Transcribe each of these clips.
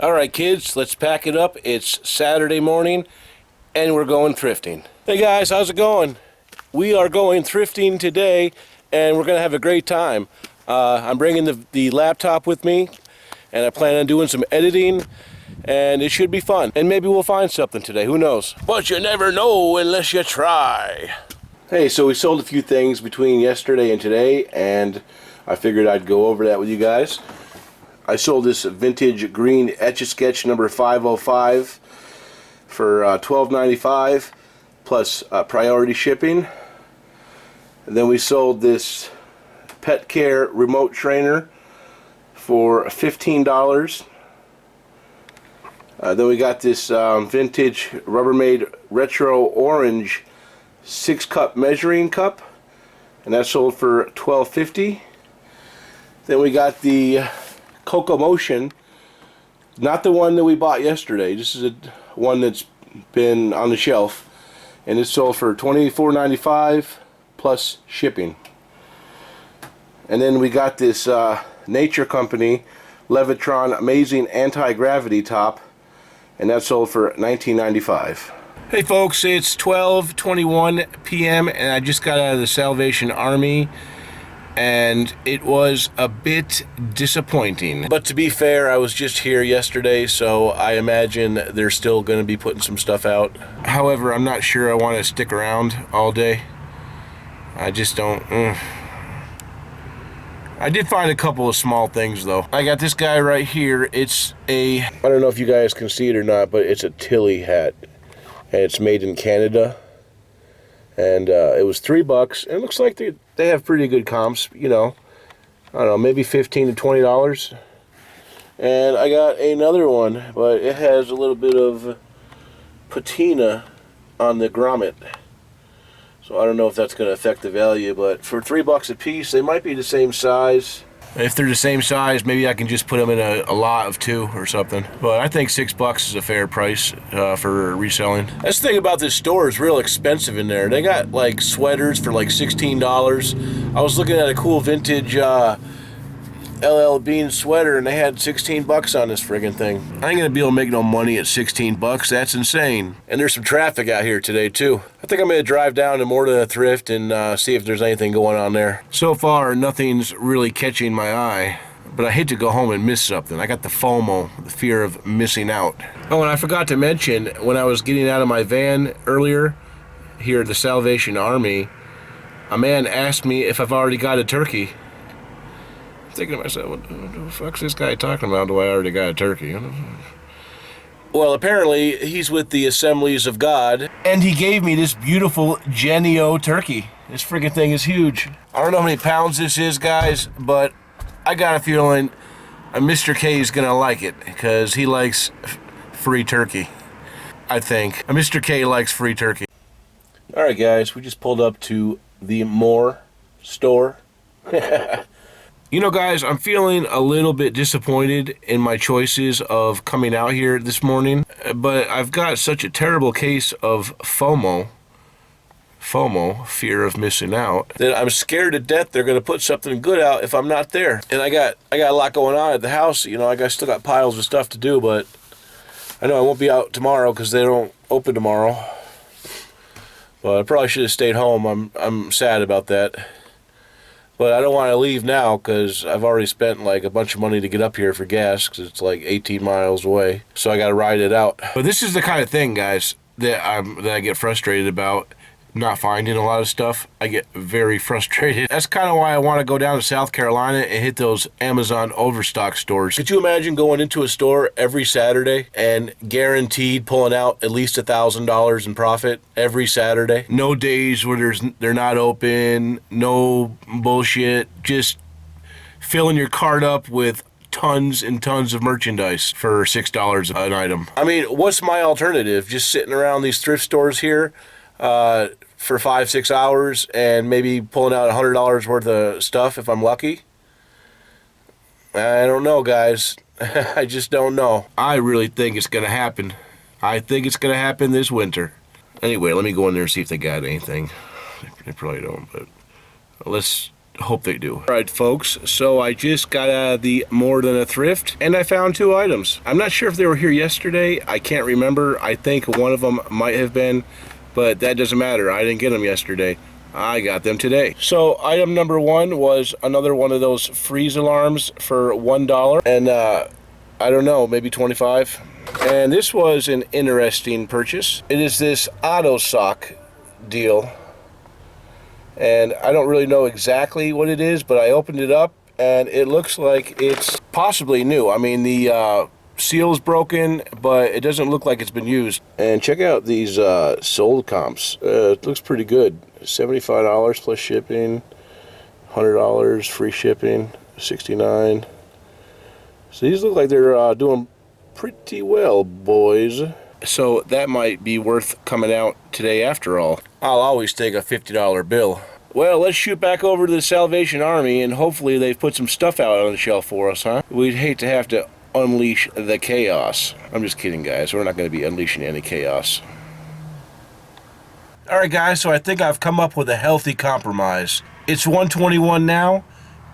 All right, kids, let's pack it up. It's Saturday morning, and we're going thrifting. Hey, guys, how's it going? We are going thrifting today, and we're going to have a great time. I'm bringing the laptop with me, and I plan on doing some editing, and it should be fun. And maybe we'll find something today. Who knows? But you never know unless you try. Hey, so we sold a few things between yesterday and today, and I figured I'd go over that with you guys. I sold this vintage green Etch-a-Sketch number 505 for $12.95 plus priority shipping. And then we sold this Pet Care remote trainer for $15. Then we got this vintage Rubbermaid retro orange 6-cup measuring cup, and that sold for $12.50. Then we got the Coco Motion, not the one that we bought yesterday. This is one that's been on the shelf, and it sold for $24.95 plus shipping. And then we got this Nature Company Levitron Amazing Anti-Gravity Top, and that sold for $19.95. Hey folks, it's 12:21 p.m. and I just got out of the Salvation Army, and it was a bit disappointing. But to be fair, I was just here yesterday, so I imagine they're still going to be putting some stuff out. However, I'm not sure I want to stick around all day. I just don't. I did find a couple of small things though. I got this guy right here. It's I don't know if you guys can see it or not, but it's a Tilly hat, and it's made in Canada. And it was $3. It looks like they have pretty good comps, you know. I don't know, maybe $15 to $20. And I got another one, but it has a little bit of patina on the grommet. So I don't know if that's going to affect the value, but for $3 a piece, they might be the same size. If they're the same size, maybe I can just put them in a lot of 2 or something. But I think $6 is a fair price for reselling. That's the thing about this store, is real expensive in there. They got like sweaters for like $16. I was looking at a cool vintage LL Bean sweater, and they had $16 on this friggin' thing. I ain't gonna be able to make no money at $16. That's insane. And there's some traffic out here today too. I think I'm gonna drive down to more than a thrift and see if there's anything going on there. So far, nothing's really catching my eye, but I hate to go home and miss something. I got the FOMO, the fear of missing out. Oh, and I forgot to mention, when I was getting out of my van earlier here at the Salvation Army, a man asked me if I've already got a turkey. Thinking to myself, what the fuck's this guy talking about? Do I already got a turkey? Well, apparently he's with the Assemblies of God, and he gave me this beautiful Genio turkey. This friggin' thing is huge. I don't know how many pounds this is, guys, but I got a feeling Mr. K is gonna like it, because he likes free turkey. I think Mr. K likes free turkey. All right, guys, we just pulled up to the Moore store. You know, guys, I'm feeling a little bit disappointed in my choices of coming out here this morning, but I've got such a terrible case of FOMO, fear of missing out, that I'm scared to death they're going to put something good out if I'm not there. And I got a lot going on at the house. You know, I still got piles of stuff to do, but I know I won't be out tomorrow because they don't open tomorrow. But I probably should have stayed home. I'm sad about that. But I don't want to leave now because I've already spent like a bunch of money to get up here for gas because it's like 18 miles away. So I got to ride it out. But this is the kind of thing, guys, that I get frustrated about. Not finding a lot of stuff. I get very frustrated. That's kind of why I want to go down to South Carolina and hit those Amazon overstock stores. Could you imagine going into a store every Saturday and guaranteed pulling out at least $1,000 in profit every Saturday? No days where they're not open, no bullshit, just filling your cart up with tons and tons of merchandise for $6 an item. I mean, what's my alternative? Just sitting around these thrift stores here for 5-6 hours and maybe pulling out $100 worth of stuff if I'm lucky? I don't know, guys. I just don't know. I really think it's gonna happen. I think it's gonna happen this winter. Anyway, let me go in there and see if they got anything. They probably don't, but let's hope they do. Alright folks, so I just got out of the More Than a Thrift, and I found 2 items. I'm not sure if they were here yesterday, I can't remember. I think one of them might have been, but that doesn't matter. I didn't get them yesterday. I got them today. So item number 1 was another one of those freeze alarms for $1, and I don't know, maybe 25. And this was an interesting purchase. It is this auto sock deal. And I don't really know exactly what it is, but I opened it up and it looks like it's possibly new. I mean, the seal's broken, but it doesn't look like it's been used. And check out these sold comps. It looks pretty good. $75 plus shipping, $100 free shipping, $69. So these look like they're doing pretty well, boys. So that might be worth coming out today after all. I'll always take a $50 bill. Well, let's shoot back over to the Salvation Army and hopefully they've put some stuff out on the shelf for us, huh? We'd hate to have to unleash the chaos. I'm just kidding, guys. We're not going to be unleashing any chaos. Alright guys, so I think I've come up with a healthy compromise. It's 1:21 now,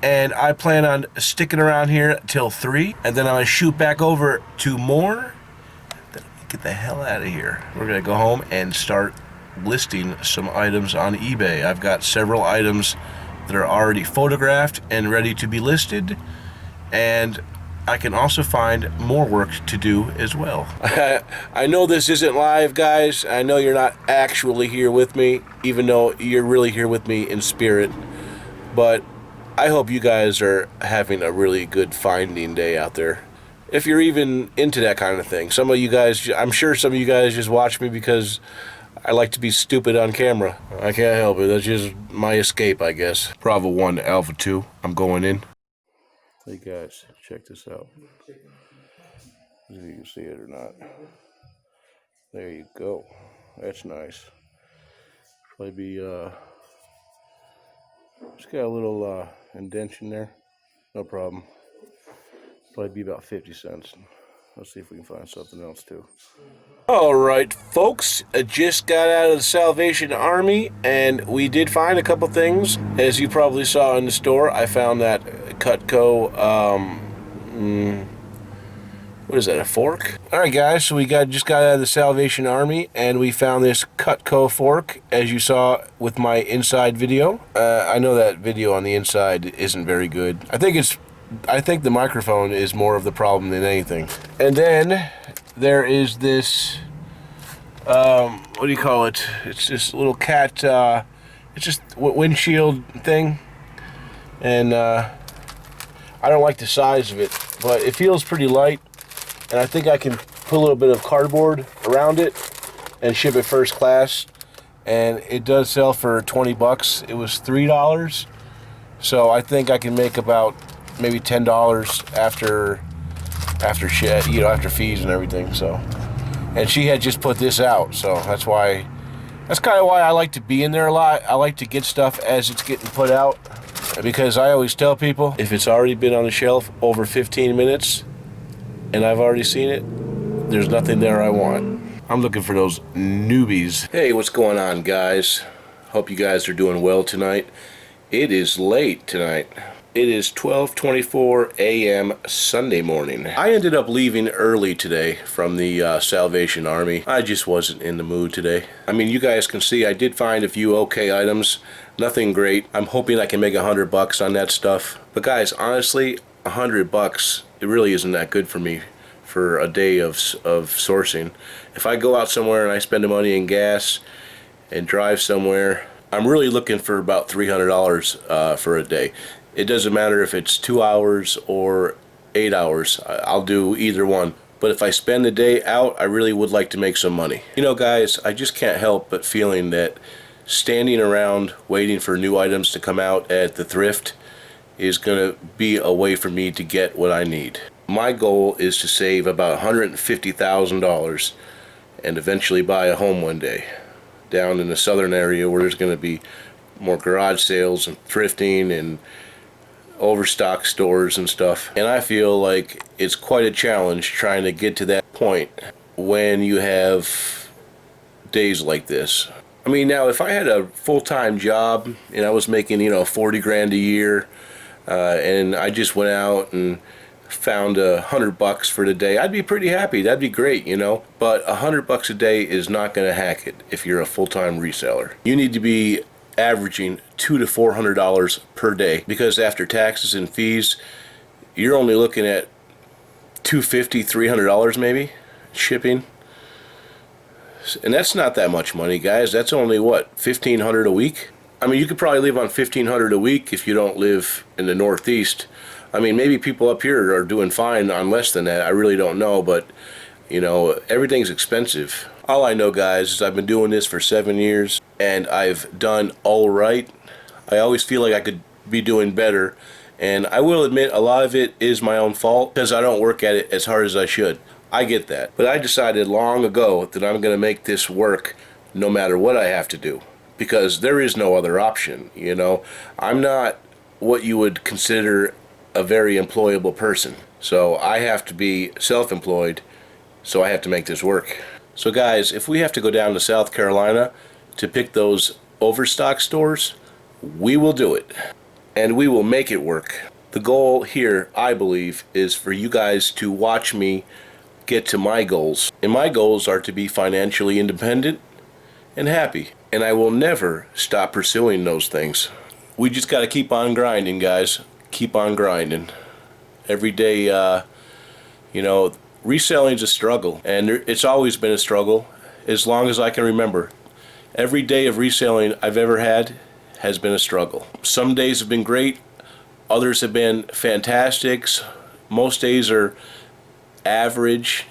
and I plan on sticking around here till 3, and then I'm going to shoot back over to more. Get the hell out of here. We're going to go home and start listing some items on eBay. I've got several items that are already photographed and ready to be listed, and I can also find more work to do as well. I know this isn't live, guys. I know you're not actually here with me, even though you're really here with me in spirit, but I hope you guys are having a really good finding day out there. If you're even into that kind of thing. Some of you guys, I'm sure some of you guys just watch me because I like to be stupid on camera. I can't help it. That's just my escape, I guess. Bravo 1 Alpha 2. I'm going in. Hey guys, check this out. If you can see it or not. There you go. That's nice. Probably be, just got a little indentation there. No problem. Probably be about 50 cents. Let's see if we can find something else too. Alright folks, I just got out of the Salvation Army and we did find a couple things. As you probably saw in the store, I found that Cutco, what is that, a fork? Alright guys, so we just got out of the Salvation Army and we found this Cutco fork, as you saw with my inside video. I know that video on the inside isn't very good. I think the microphone is more of the problem than anything. And then there is this, what do you call it? It's this little cat, it's just windshield thing. And I don't like the size of it, but it feels pretty light. And I think I can put a little bit of cardboard around it and ship it first class. And it does sell for 20 bucks. It was $3. So I think I can make about maybe $10 after shit, you know, after fees and everything. So, and she had just put this out, so that's kind of why I like to be in there a lot. I like to get stuff as it's getting put out, because I always tell people, if it's already been on the shelf over 15 minutes and I've already seen it, there's nothing there I want. I'm looking for those newbies. Hey, what's going on, guys? Hope you guys are doing well tonight. It is late tonight. It is 12:24 a.m. Sunday morning. I ended up leaving early today from the Salvation Army. I just wasn't in the mood today. I mean, you guys can see I did find a few okay items. Nothing great. I'm hoping I can make $100 on that stuff. But guys, honestly, $100, it really isn't that good for me for a day of sourcing. If I go out somewhere and I spend the money in gas and drive somewhere, I'm really looking for about $300 for a day. It doesn't matter if it's 2 hours or 8 hours. I'll do either one. But if I spend the day out, I really would like to make some money. You know, guys, I just can't help but feeling that standing around waiting for new items to come out at the thrift is going to be a way for me to get what I need. My goal is to save about $150,000 and eventually buy a home one day down in the southern area where there's going to be more garage sales and thrifting and overstock stores and stuff. And I feel like it's quite a challenge trying to get to that point when you have days like this. I mean, now if I had a full-time job and I was making, you know, 40 grand a year, and I just went out and found $100 for the day, I'd be pretty happy. That'd be great, you know. But $100 a day is not going to hack it if you're a full-time reseller. You need to be averaging $200 to $400 per day, because after taxes and fees, you're only looking at $250, $300 maybe shipping. And that's not that much money, guys. That's only what, $1,500 a week? I mean, you could probably live on $1,500 a week if you don't live in the Northeast. I mean, maybe people up here are doing fine on less than that. I really don't know, but you know, everything's expensive. All I know, guys, is I've been doing this for 7 years and I've done all right. I always feel like I could be doing better, and I will admit a lot of it is my own fault because I don't work at it as hard as I should. I get that. But I decided long ago that I'm going to make this work no matter what I have to do, because there is no other option, you know. I'm not what you would consider a very employable person. So I have to be self-employed, so I have to make this work. So guys, if we have to go down to South Carolina to pick those overstock stores, we will do it. And we will make it work. The goal here, I believe, is for you guys to watch me get to my goals. And my goals are to be financially independent and happy. And I will never stop pursuing those things. We just got to keep on grinding, guys. Keep on grinding. Every day, you know, reselling's a struggle. And it's always been a struggle as long as I can remember. Every day of reselling I've ever had has been a struggle. Some days have been great. Others have been fantastic. Most days are average.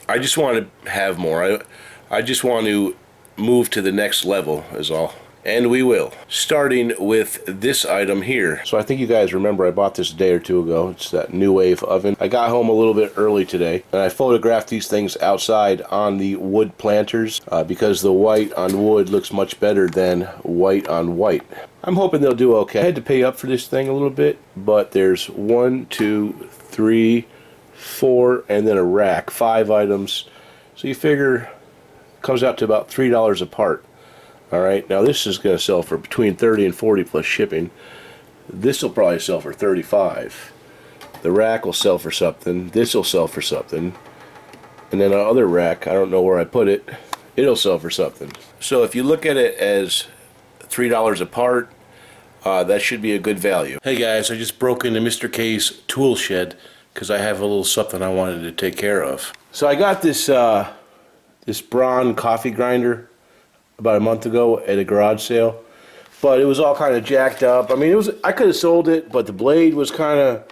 I just want to have more. I just want to move to the next level is all. And we will. Starting with this item here. So I think you guys remember I bought this a day or two ago. It's that New Wave oven. I got home a little bit early today and I photographed these things outside on the wood planters because the white on wood looks much better than white on white. I'm hoping they'll do okay. I had to pay up for this thing a little bit, but there's 1, 2, 3, 4, and then a rack, 5 items. So you figure it comes out to about $3 a part. Alright, now this is going to sell for between 30 and 40 plus shipping. This will probably sell for 35. The rack will sell for something. This will sell for something. And then another rack, I don't know where I put it, it'll sell for something. So if you look at it as $3 a part, that should be a good value. Hey guys, I just broke into Mr. K's tool shed because I have a little something I wanted to take care of. So I got this this Braun coffee grinder about a month ago at a garage sale, but it was all kind of jacked up. I mean, I could have sold it, but the blade was kind of,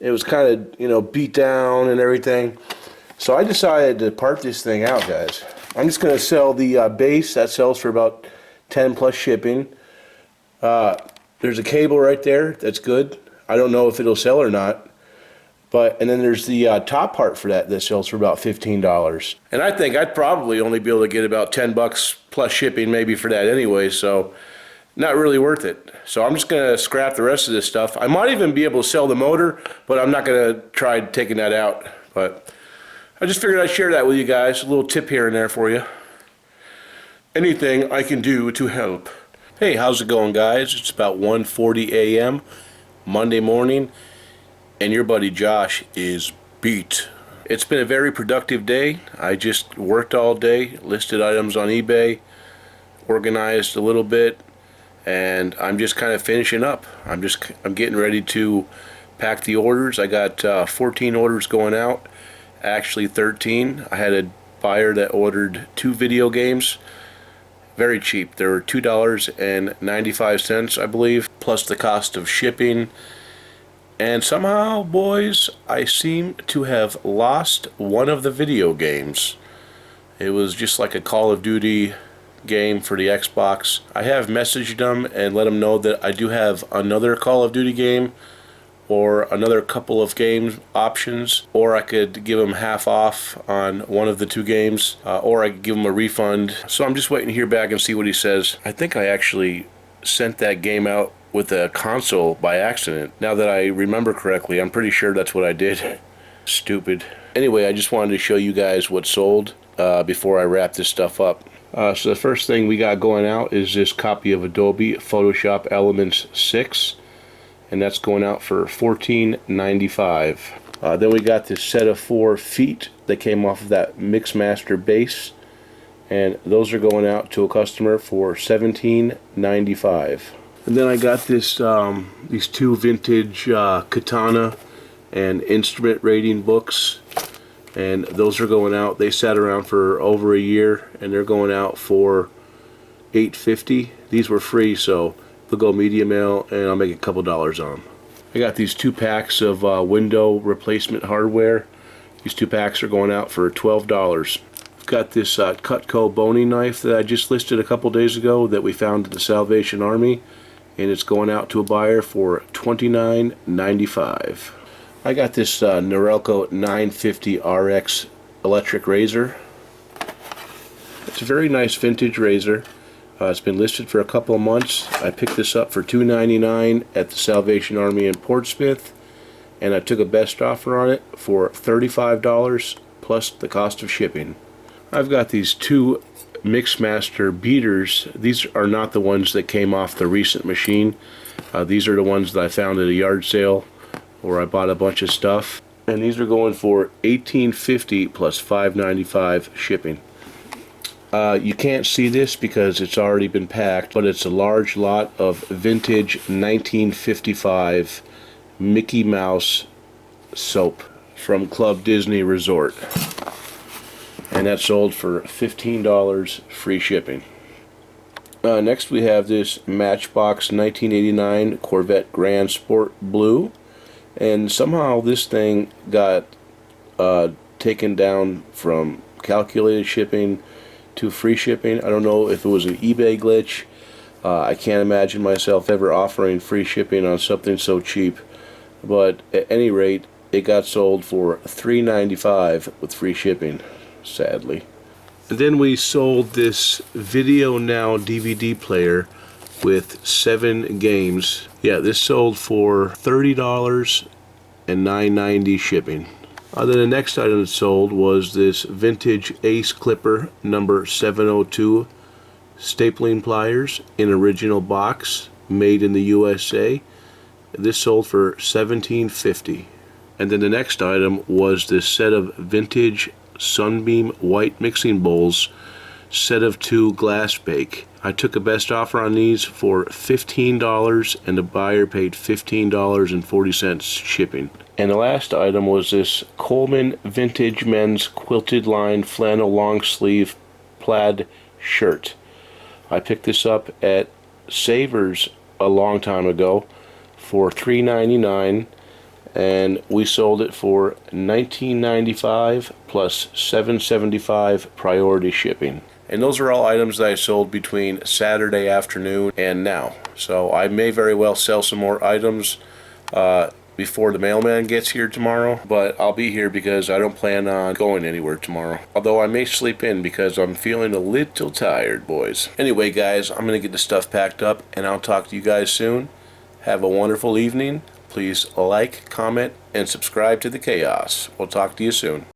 you know, beat down and everything. So I decided to part this thing out, guys. I'm just going to sell the base. That sells for about 10 plus shipping. There's a cable right there. That's good. I don't know if it'll sell or not. And then there's the top part for that sells for about $15. And I think I'd probably only be able to get about $10 plus shipping maybe for that anyway, so not really worth it. So I'm just going to scrap the rest of this stuff. I might even be able to sell the motor, but I'm not going to try taking that out. But I just figured I'd share that with you guys. A little tip here and there for you. Anything I can do to help. Hey, how's it going, guys? It's about 1:40 a.m. Monday morning. And your buddy Josh is beat. It's been a very productive day. I just worked all day, listed items on eBay, organized a little bit, and I'm just kind of finishing up. I'm getting ready to pack the orders. I got 14 orders going out, actually 13. I had a buyer that ordered 2 video games, very cheap. They were $2.95, I believe, plus the cost of shipping. And somehow, boys, I seem to have lost one of the video games. It was just like a Call of Duty game for the Xbox. I have messaged them and let them know that I do have another Call of Duty game or another couple of game options, or I could give them half off on one of the 2 games, or I could give them a refund. So I'm just waiting to hear back and see what he says. I think I actually sent that game out with a console by accident. Now that I remember correctly, I'm pretty sure that's what I did. Stupid. Anyway, I just wanted to show you guys what sold before I wrap this stuff up. So the first thing we got going out is this copy of Adobe Photoshop Elements 6, and that's going out for $14.95. Then we got this set of 4 feet that came off of that Mixmaster base, and those are going out to a customer for $17.95. And then I got this these 2 vintage katana and instrument rating books, and those are going out. They sat around for over a year, and they're going out for $8.50. These were free, so they'll go media mail, and I'll make a couple dollars on them. I got these 2 packs of window replacement hardware. These 2 packs are going out for $12. I've got this Cutco boning knife that I just listed a couple days ago that we found at the Salvation Army, and it's going out to a buyer for $29.95. I got this Norelco 950 RX electric razor. It's a very nice vintage razor. It's been listed for a couple of months. I picked this up for $2.99 at the Salvation Army in Portsmouth, and I took a best offer on it for $35 plus the cost of shipping. I've got these 2 Mixmaster beaters. These are not the ones that came off the recent machine. These are the ones that I found at a yard sale where I bought a bunch of stuff, and these are going for $18.50 plus $5.95 shipping. You can't see this because it's already been packed, but it's a large lot of vintage 1955 Mickey Mouse soap from Club Disney Resort, and that sold for $15 free shipping. Next we have this Matchbox 1989 Corvette Grand Sport Blue, and somehow this thing got taken down from calculated shipping to free shipping. I don't know if it was an eBay glitch. I can't imagine myself ever offering free shipping on something so cheap, but at any rate it got sold for $3.95 with free shipping, sadly. And then we sold this Video Now DVD player with 7 games. Yeah, this sold for $30 and $9.90 shipping. Then the next item that sold was this vintage Ace Clipper number 702 stapling pliers in original box, made in the USA. This sold for $17.50. And then the next item was this set of vintage Sunbeam white mixing bowls, set of 2 glass bake. I took a best offer on these for $15, and the buyer paid $15.40 shipping. And the last item was this Coleman vintage men's quilted line flannel long sleeve plaid shirt. I picked this up at Savers a long time ago for $3.99, and we sold it for $19.95 plus $7.75 priority shipping. And those are all items that I sold between Saturday afternoon and now. So I may very well sell some more items before the mailman gets here tomorrow, but I'll be here because I don't plan on going anywhere tomorrow. Although I may sleep in because I'm feeling a little tired, boys. Anyway, guys, I'm going to get the stuff packed up, and I'll talk to you guys soon. Have a wonderful evening. Please like, comment, and subscribe to The Chaos. We'll talk to you soon.